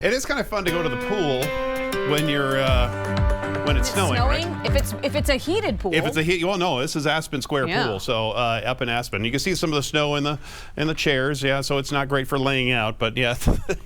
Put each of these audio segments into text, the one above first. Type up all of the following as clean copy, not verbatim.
It is kind of fun to go to the pool when you're when it's snowing. Right? If it's a heated pool. If it's a heat, well, no, this is Aspen Square Pool, so up in Aspen, you can see some of the snow in the chairs. Yeah, so it's not great for laying out, but yeah,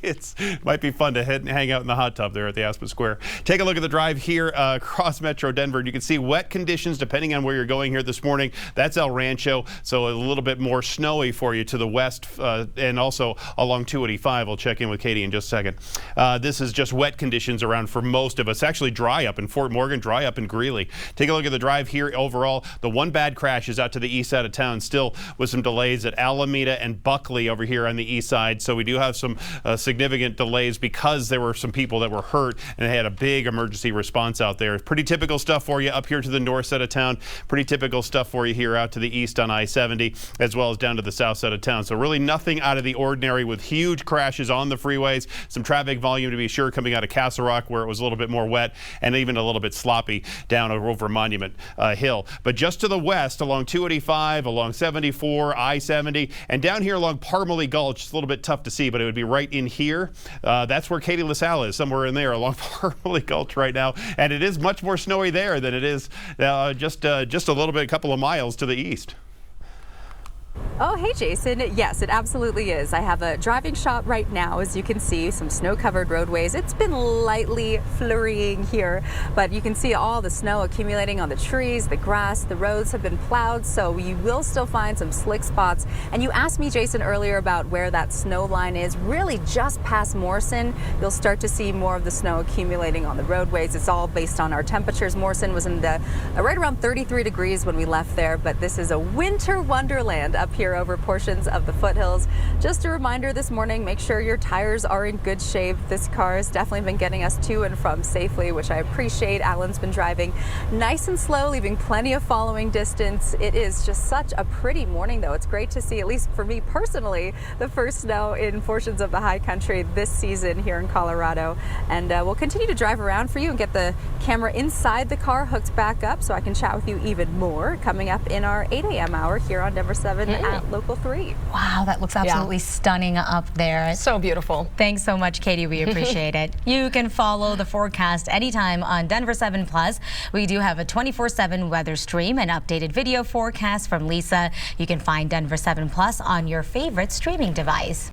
it might be fun to hang out in the hot tub there at the Aspen Square. Take a look at the drive here across Metro Denver, and you can see wet conditions depending on where you're going here this morning. That's El Rancho, so a little bit more snowy for you to the west, and also along 285. I'll check in with Katie in just a second. This is just wet conditions around for most of us. Actually dry up in Fort Morgan, dry up in Greeley. Take a look at the drive here overall. The one bad crash is out to the east side of town, still with some delays at Alameda and Buckley over here on the east side. So we do have some significant delays because there were some people that were hurt and they had a big emergency response out there. Pretty typical stuff for you up here to the north side of town. Pretty typical stuff for you here out to the east on I-70 as well as down to the south side of town. So really nothing out of the ordinary with huge crashes on the freeways. Some traffic volume to be sure coming out of Castle Rock where it was a little bit more wet and even a little bit sloppy down over Monument Hill. But just to the west along 285, along 74, I-70, and down here along Parmalee Gulch, it's a little bit tough to see, but it would be right in here. That's where Katie LaSalle is, somewhere in there along Parmalee Gulch right now. And it is much more snowy there than it is just a little bit, a couple of miles to the east. Oh, hey, Jason. Yes, it absolutely is. I have a driving shot right now. As you can see, some snow-covered roadways. It's been lightly flurrying here, but you can see all the snow accumulating on the trees, the grass, the roads have been plowed, so you will still find some slick spots. And you asked me, Jason, earlier about where that snow line is. Really just past Morrison, you'll start to see more of the snow accumulating on the roadways. It's all based on our temperatures. Morrison was in the right around 33 degrees when we left there, but this is a winter wonderland up here over portions of the foothills. Just a reminder this morning, make sure your tires are in good shape. This car has definitely been getting us to and from safely, which I appreciate. Alan's been driving nice and slow, leaving plenty of following distance. It is just such a pretty morning, though. It's great to see, at least for me personally, the first snow in portions of the high country this season here in Colorado. And we'll continue to drive around for you and get the camera inside the car hooked back up so I can chat with you even more coming up in our 8 a.m. hour here on Denver 7 at Local 3. Wow, that looks absolutely stunning up there. So beautiful. Thanks so much, Katie. We appreciate it. You can follow the forecast anytime on Denver 7 Plus. We do have a 24/7 weather stream and updated video forecast from Lisa. You can find Denver 7 Plus on your favorite streaming device.